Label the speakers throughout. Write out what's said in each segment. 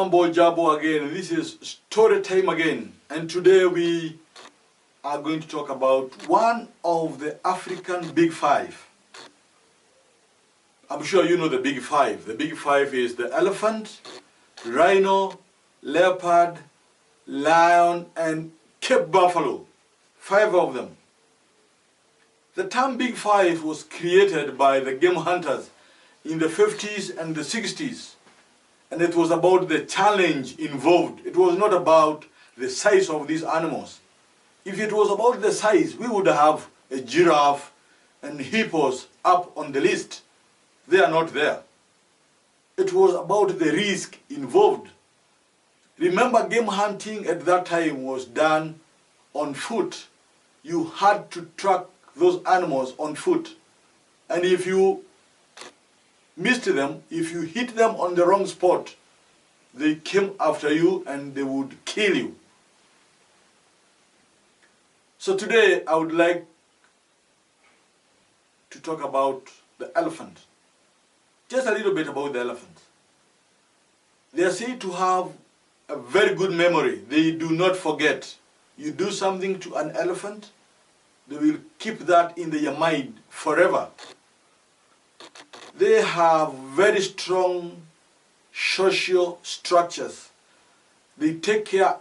Speaker 1: Jambo Jabo again. This is story time again. And today we are going to talk about one of the African Big Five. I'm sure you know the Big Five. The Big Five is the elephant, rhino, leopard, lion, and Cape buffalo. 5 of them. The term Big Five was created by the game hunters in the 50s and the 60s. And it was about the challenge involved. It was not about the size of these animals. If it was about the size, we would have a giraffe and hippos up on the list. They are not there. It was about the risk involved. Remember, game hunting at that time was done on foot. You had to track those animals on foot. And if you missed them, if you hit them on the wrong spot, they came after you and they would kill you. So today I would like to talk about the elephant. Just a little bit about the elephant. They are said to have a very good memory. They do not forget. You do something to an elephant, they will keep that in their mind forever. They have very strong social structures. They take care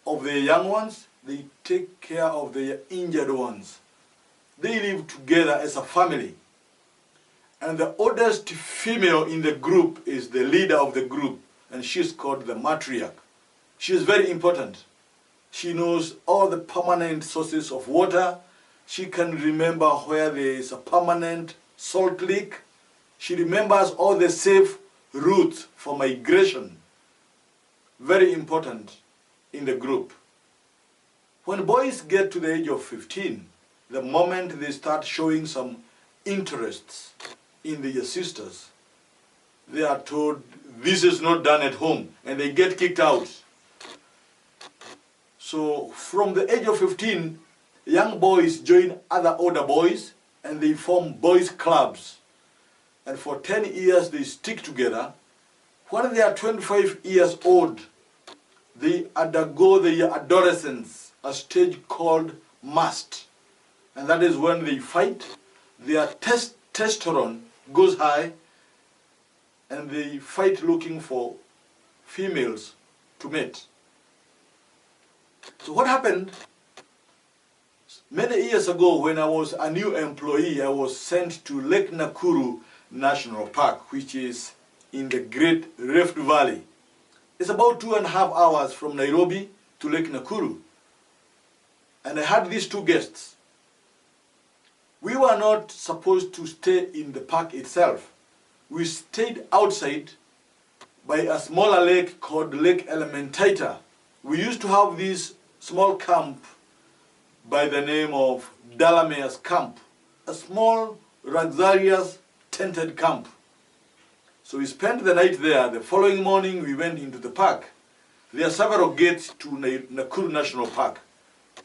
Speaker 1: of their young ones. They take care of their injured ones. They live together as a family. And the oldest female in the group is the leader of the group, and she's called the matriarch. She is very important. She knows all the permanent sources of water. She can remember where there is a permanent salt leak. She remembers all the safe routes for migration. Very important in the group. When boys get to the age of 15, the moment they start showing some interests in their sisters, they are told this is not done at home, and they get kicked out. So from the age of 15, young boys join other older boys and they form boys' clubs. And for 10 years they stick together. When they are 25 years old, they undergo their adolescence, a stage called must. And that is when they fight, their testosterone goes high, and they fight looking for females to mate. So what happened? Many years ago, when I was a new employee, I was sent to Lake Nakuru National Park, which is in the Great Rift Valley. It's about 2.5 hours from Nairobi to Lake Nakuru. And I had these 2 guests. We were not supposed to stay in the park itself. We stayed outside by a smaller lake called Lake Elementaita. We used to have this small camp by the name of Dalamere's Camp, a small, luxurious, tented camp. So we spent the night there. The following morning we went into the park. There are several gates to Nakuru National Park.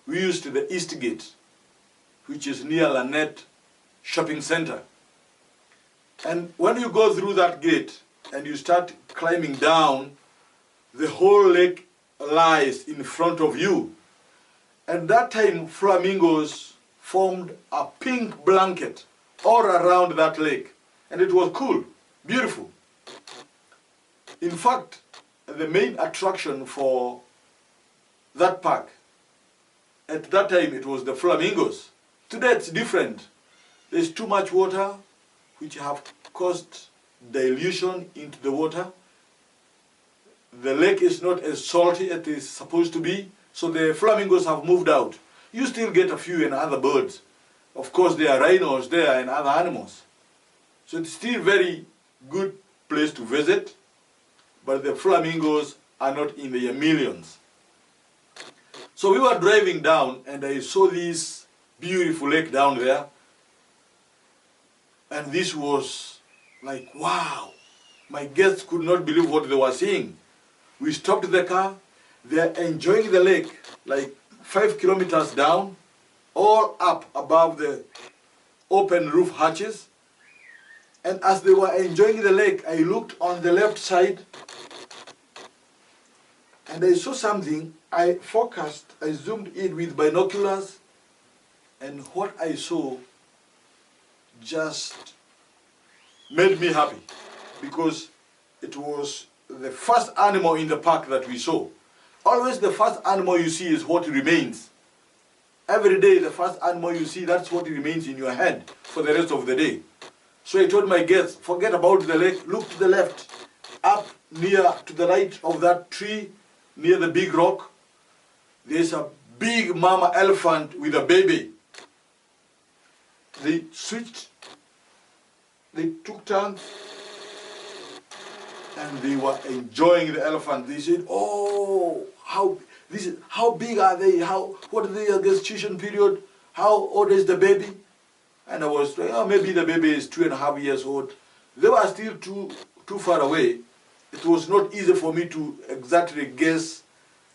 Speaker 1: We used the East Gate, which is near Lanet Shopping Center. And when you go through that gate and you start climbing down, the whole lake lies in front of you. At that time, flamingos formed a pink blanket all around that lake. And it was cool, beautiful. In fact, the main attraction for that park, at that time it was the flamingos. Today it's different. There's too much water, which have caused dilution into the water. The lake is not as salty as it is supposed to be, so the flamingos have moved out. You still get a few and other birds. Of course, there are rhinos there and other animals. So it's still a very good place to visit, but the flamingos are not in their millions. So we were driving down and I saw this beautiful lake down there. And this was like, wow. My guests could not believe what they were seeing. We stopped the car. They are enjoying the lake, like 5 kilometers down, all up above the open roof hatches. And as they were enjoying the lake, I looked on the left side And I saw something, I focused, I zoomed in with binoculars, and what I saw just made me happy, because it was the first animal in the park that we saw. Always the first animal you see is what remains. Every day the first animal you see, that's what remains in your head for the rest of the day. So I told my guests, forget about the lake, look to the left, up near to the right of that tree, near the big rock. There's a big mama elephant with a baby. They switched, they took turns, and they were enjoying the elephant. They said, oh, how big are they? What is the gestation period? How old is the baby? And I was like, oh, maybe the baby is 2.5 years old. They were still too far away. It was not easy for me to exactly guess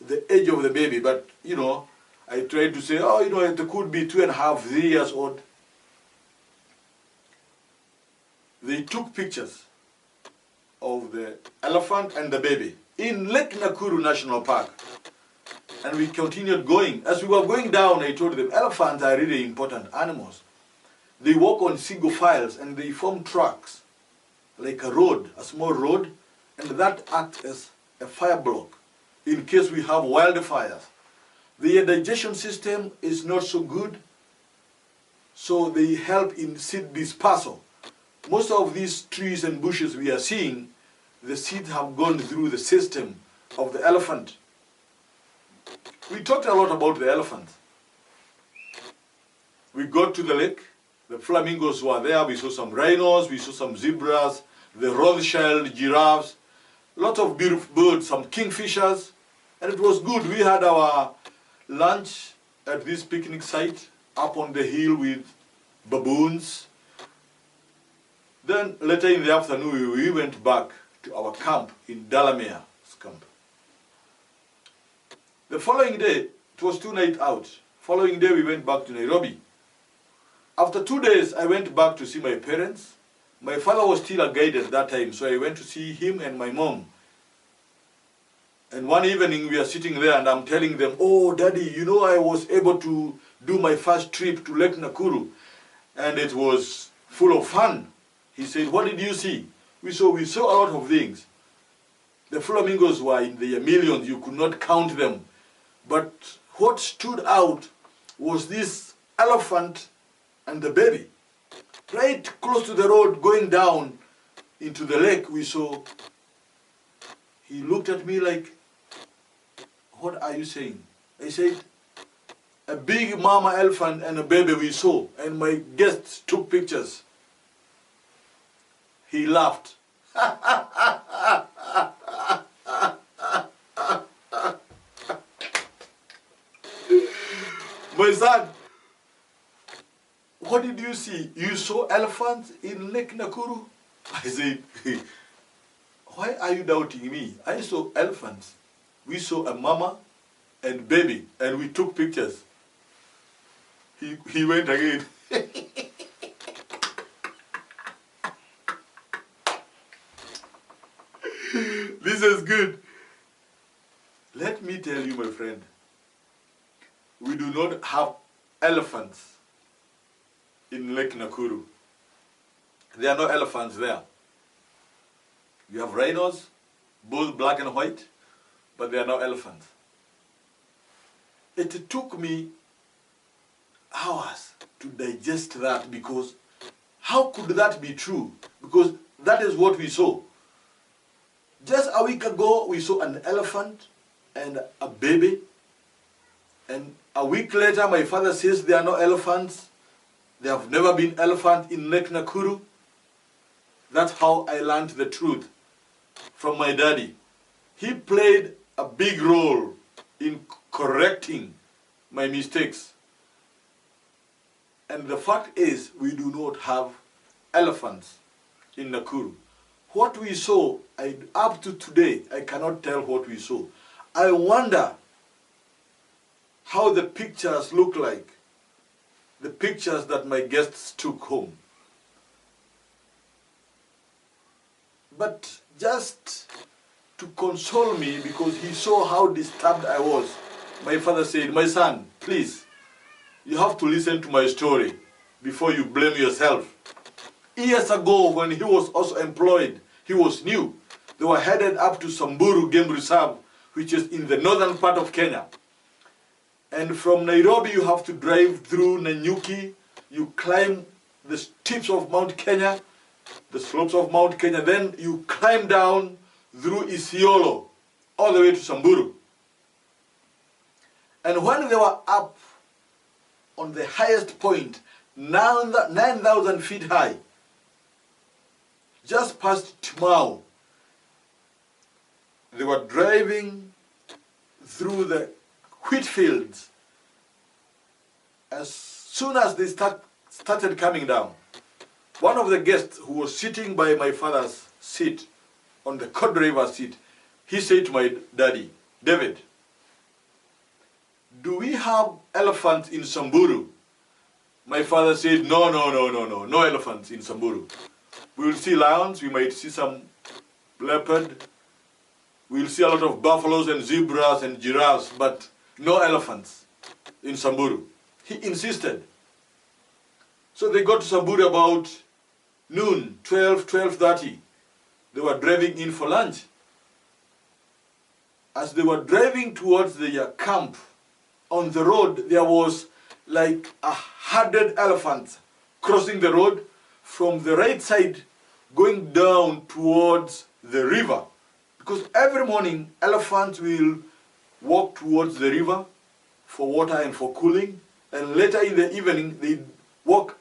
Speaker 1: the age of the baby, but, you know, I tried to say, oh, you know, it could be 2.5, 3 years old. They took pictures of the elephant and the baby in Lake Nakuru National Park. And we continued going. As we were going down, I told them, elephants are really important animals. They walk on single files and they form tracks, like a road, a small road, and that acts as a fire block in case we have wildfires. Their digestion system is not so good, so they help in seed dispersal. Most of these trees and bushes we are seeing, the seeds have gone through the system of the elephant. We talked a lot about the elephant. We got to the lake, the flamingos were there, we saw some rhinos, we saw some zebras, the Rothschild giraffes, lots of beautiful birds, some kingfishers, and it was good. We had our lunch at this picnic site up on the hill with baboons. Then later in the afternoon, we went back to our camp in Dalamere's camp. The following day, it was 2 nights out. Following day, we went back to Nairobi. After 2 days, I went back to see my parents. My father was still a guide at that time, so I went to see him and my mom. And one evening, we are sitting there and I'm telling them, oh, Daddy, you know, I was able to do my first trip to Lake Nakuru, and it was full of fun. He said, what did you see? We saw a lot of things. The flamingos were in the millions, you could not count them. But what stood out was this elephant and the baby. Right close to the road going down into the lake, we saw, he looked at me like, what are you saying? I said, a big mama elephant and a baby we saw, and my guests took pictures. He laughed. My son, what did you see? You saw elephants in Lake Nakuru? I said, why are you doubting me? I saw elephants. We saw a mama and baby, and we took pictures. He went again. This is good. Let me tell you, my friend, we do not have elephants in Lake Nakuru. There are no elephants there. You have rhinos, both black and white, but there are no elephants. It took me hours to digest that, because how could that be true? Because that is what we saw. Just a week ago, we saw an elephant and a baby. And a week later, my father says there are no elephants. There have never been elephants in Lake Nakuru. That's how I learned the truth from my daddy. He played a big role in correcting my mistakes. And the fact is, we do not have elephants in Nakuru. What we saw, up to today, I cannot tell what we saw. I wonder how the pictures look like, the pictures that my guests took home. But just to console me because he saw how disturbed I was, my father said, "My son, please, you have to listen to my story before you blame yourself." Years ago, when he was also employed, he was new. They were headed up to Samburu Game Reserve, which is in the northern part of Kenya. And from Nairobi, you have to drive through Nanyuki. You climb the steeps of Mount Kenya, the slopes of Mount Kenya. Then you climb down through Isiolo, all the way to Samburu. And when they were up on the highest point, 9,000 feet high, just past Timau, they were driving through the wheat fields. As soon as they started coming down, one of the guests who was sitting by my father's seat, on the co-driver's seat, he said to my daddy, "David, do we have elephants in Samburu?" My father said, no elephants in Samburu. We will see lions, we might see some leopard, we will see a lot of buffaloes and zebras and giraffes, but no elephants in Samburu. He insisted. So they got to Samburu about noon, 12:30. They were driving in for lunch. As they were driving towards their camp, on the road there was like 100 elephants crossing the road from the right side going down towards the river. Because every morning elephants will walk towards the river for water and for cooling, and later in the evening they walk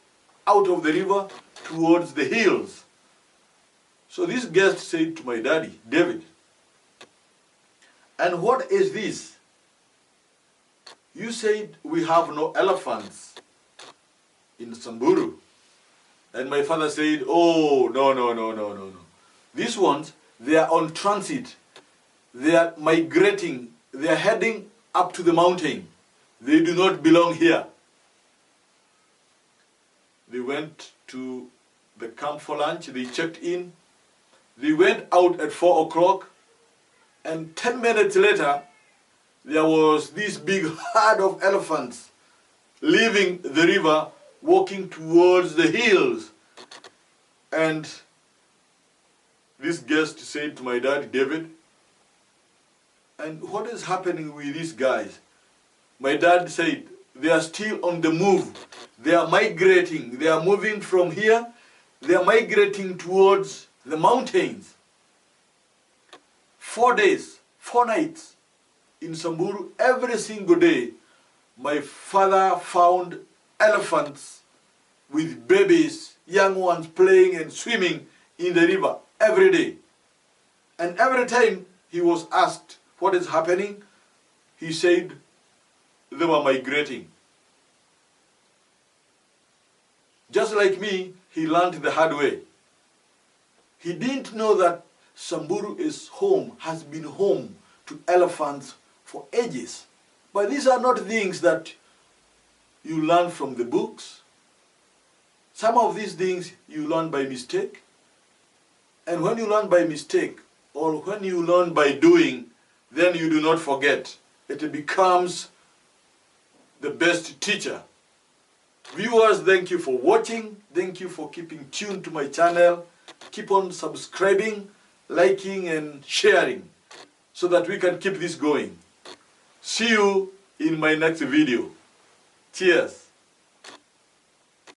Speaker 1: out of the river towards the hills. So this guest said to my daddy, "David, and what is this? You said we have no elephants in Samburu." And my father said, "Oh, no. These ones, they are on transit. They are migrating. They are heading up to the mountain. They do not belong here." They went to the camp for lunch. They checked in. They went out at 4 o'clock. And 10 minutes later, there was this big herd of elephants leaving the river, walking towards the hills. And this guest said to my dad, "David, and what is happening with these guys?" My dad said, "They are still on the move. They are migrating. They are moving from here. They are migrating towards the mountains." 4 days, 4 nights in Samburu, every single day, my father found elephants with babies, young ones playing and swimming in the river every day. And every time he was asked what is happening, he said they were migrating. Just like me, he learned the hard way. He didn't know that Samburu is home, has been home to elephants for ages. But these are not things that you learn from the books. Some of these things you learn by mistake. And when you learn by mistake, or when you learn by doing, then you do not forget. It becomes the best teacher. Viewers, thank you for watching. Thank you for keeping tuned to my channel. Keep on subscribing, liking and sharing so that we can keep this going. See you in my next video. Cheers.